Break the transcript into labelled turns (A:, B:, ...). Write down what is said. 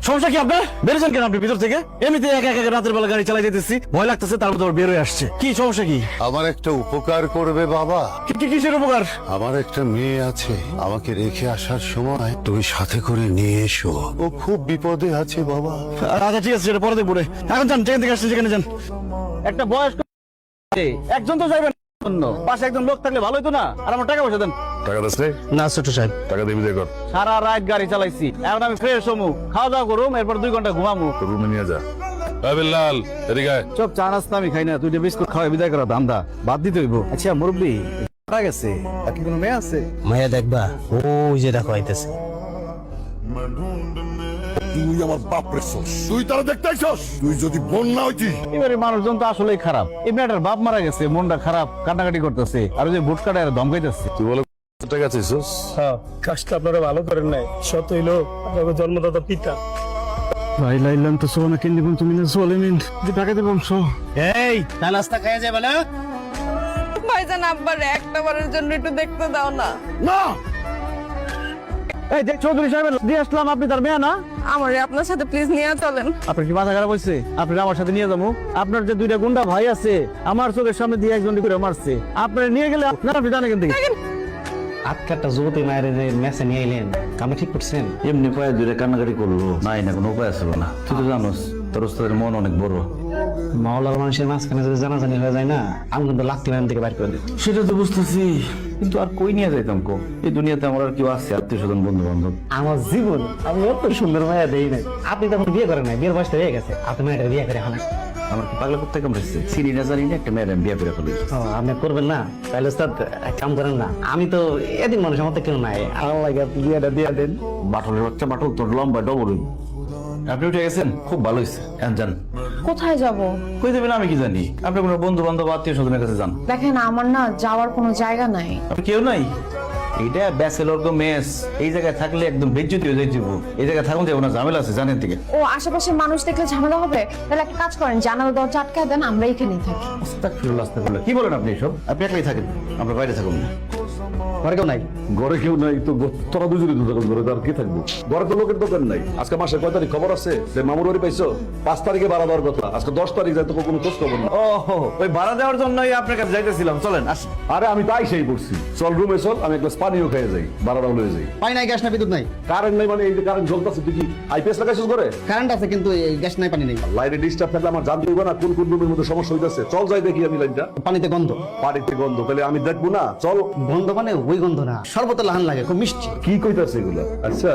A: সমস্যা কি আপনার? বেরোছেন কেন আপনি ভিতর থেকে? এমনিতে একা একা রাতের বেলা গাড়ি চালাই যেতেছি, ভয় লাগতেছে, তার মধ্যে বের হয়ে আসছে। কি সমস্যা কি?
B: আমার একটা উপকার করবে বাবা।
A: কিসের উপকার?
B: আমার একটা মেয়ে আছে, আমাকে রেখে আসার সময় তুমি সাথে করে নিয়ে এসো। ও খুব বিপদে আছে বাবা।
A: আচ্ছা ঠিক আছে, সেটা পরে দেখবো রে। এখন যান, যেখান থেকে আসছেন সেখানে যান। একটা বয়স্ক একজন তো যাইবেন, পাশে একজন লোক থাকলে ভালোই তো না। আর আমার টাকা পয়সা দেন।
C: টাকা দিচ্ছে
A: না ছোট সাহেব,
C: টাকা দিবি দে কর,
A: সারা রাত গাড়ি চালাইছি, এখন আমি ফ্রেশ হমু, খাওয়া দাওয়া করুম, এরপর 2 ঘন্টা ঘুমামু।
C: তোর রুমে নিয়ে যা। বিল্লাল এদিকে আয়।
A: চপ চা নাস্তা আমি খাই না, 2টা বিস্কুট খাওয়াই বিদায় করা ধান্দা বাদ দিতে হইব। আচ্ছা মুরব্বী মারা গেছে, আর কি কোনো মেয়ে আছে?
D: মায়া দেখবা, ওই যে দেখো আইতেছে।
C: তুই আমার বাপ রে, তুই তারা দেখতে আইছস? তুই যদি বোন না হইতি।
A: এবারে মানুষজন তো আসলেই খারাপ। এই মেয়েটার বাপ মারা গেছে, মনটা খারাপ, কান্নাকাটি করতেছে, আর ওই যে ভোট কাটায় ধমকাইতেছে।
C: তুই বলে টাকা চাইছস?
E: কাজটা আপনারা ভালো করেন নাই, সত হইল আপনাকে জন্মদাতা পিতা।
A: ভাই লাইলাম তো সোনা কিনে দিবেন তুমি না সোলেমিন যে টাকা দেবো সো।
D: এই চা নাস্তা খাইয়া যাবে না?
F: ভাইজান আব্বার একটা বারের জন্য একটু দেখতে দাও না।
A: না এই যে চৌধুরী সাহেব দিয়ে আসলাম, আপনি তার মেয়ে না?
F: আমারে আপনার সাথে প্লিজ নিয়ে চলেন।
A: আপনার কি মাথা খারাপ হয়েছে? আপনি আমার সাথে নিয়ে যাবো? আপনার যে 2টা গুন্ডা ভাই আছে, আমার চোখের সামনে দিয়ে একজন করে মারছে, আপনার নিয়ে গেলে আপনারা আপনি জানেন কিন্তু
D: আটকাটা জগতে মায়ের যে মেসে নিয়ে এলেন, কামে ঠিক করছেন?
G: এমনি পায়ে দূরে কান্নাকাটি করলো, নাই না কোনো উপায় ছিল না। তুই তো জানোস তোর ওস্তাদের মন অনেক বড়।
D: মাওলার মানুষের মাঝখানে যদি জানাজানি হয়ে যায় না, আমি কিন্তু লাত্তি ম্যান থেকে বাইর করে দিই।
G: সেটা তো বুঝতেছি, কিন্তু আর কই নিয়ে যাইতাম কো? এই দুনিয়াতে আমার আর কেউ আছে, আত্মীয় স্বজন, বন্ধু বান্ধব?
D: আমার জীবন আমি এত সুন্দর মায়া দেই নাই। আপনি তখন বিয়ে করেন নাই, বিয়ের বয়সটা হয়ে গেছে, আপনি মেয়েটা বিয়ে করে হলেন।
G: আমার কি পাগলা করতে কামড়েছে? চিনি না জানি না একটা মেয়ের আমি বিয়ে করে ফেলি।
D: ও, আপনি করবেন না? তাহলে স্যার এক কাম করেন না, আমি তো এদিন মানুষ আমার তো কেউ নাই, আমার লাগে আপনি বিয়েটা দিয়ে দেন।
G: বাটলের বাচ্চা বাটল, তোর লম্বা ডবল। আপনি উঠে গেছেন, খুব ভালো হয়েছে। যান।
F: কোথায় যাব?
G: কই দেবেন আমি কি জানি? আপনি কোনো বন্ধু বান্ধব, আত্মীয় স্বজনের কাছে যান।
F: দেখেন আমার না যাওয়ার কোনো জায়গা নাই।
G: আপনি কেউ নাই? এইটা ব্যাচেলর গো মেস, এই জায়গায় থাকলে একদম বেজ্জতি হয়ে যাইব। এই জায়গায় থাকুন যাবো না, ঝামেলা আছে জানেন থেকে।
F: ও আশেপাশে মানুষ দেখলে ঝামেলা হবে, তাহলে একটা কাজ করেন, জানালা দরজা আটকায় দেন, আমরা এখানেই থাকি।
G: আস্তাগফিরুল্লাহ, আস্তাগফিরুল্লাহ। কি বলেন আপনি এসব? আপনি একলাই থাকেন, আমরা বাইরে থাকুন না।
D: ঘরে কেউ নাই?
C: ঘরে কেউ নাই তো, তোরা দুজনে তো থাকো ঘরে, আর কি থাকবো? ঘরে তো লোকের দোকান নাই। আজকে মাসে কয় তারিখ খবর আছে যে মামুর বাড়ি পাইছো? 5 তারিখে ভাড়া দেওয়ার কথা, আজকে 10 তারিখ, যায় তো কোনো খোঁজ খবর না।
A: ও ওই ভাড়া দেওয়ার জন্যই আপনার কাছে যাইতেছিলাম, চলেন আসেন।
C: আরে আমি তাই সেই পড়ছি, চল রুমে চল, আমি এক গ্লাস পানিও খেয়ে যাই, ভাড়াটাও লয়ে যাই।
D: পানি নাই, গ্যাস নাই, বিদ্যুৎ নাই।
C: কারেন্ট নাই মানে এই যে কারেন্ট জ্বলতেছে, তুই কি আইপিএস লাগাইছিস ঘরে?
D: কারেন্ট আছে কিন্তু গ্যাস নাই, পানি নেই।
C: লাইনে ডিস্টার্ব থাকলে আমার জানতে হইবে না কোন কোন রুমের মধ্যে সমস্যা হইতাছে? চল যাই দেখি আমি লাইনটা।
D: পানিতে গন্ধ।
C: পানিতে গন্ধ, তাহলে আমি দেখবো না? চল।
D: গন্ধ মানে ওই গন্ধ না, সর্বত লাহান লাগে, খুব মিষ্টি।
C: কি কইতাছে এগুলা? আচ্ছা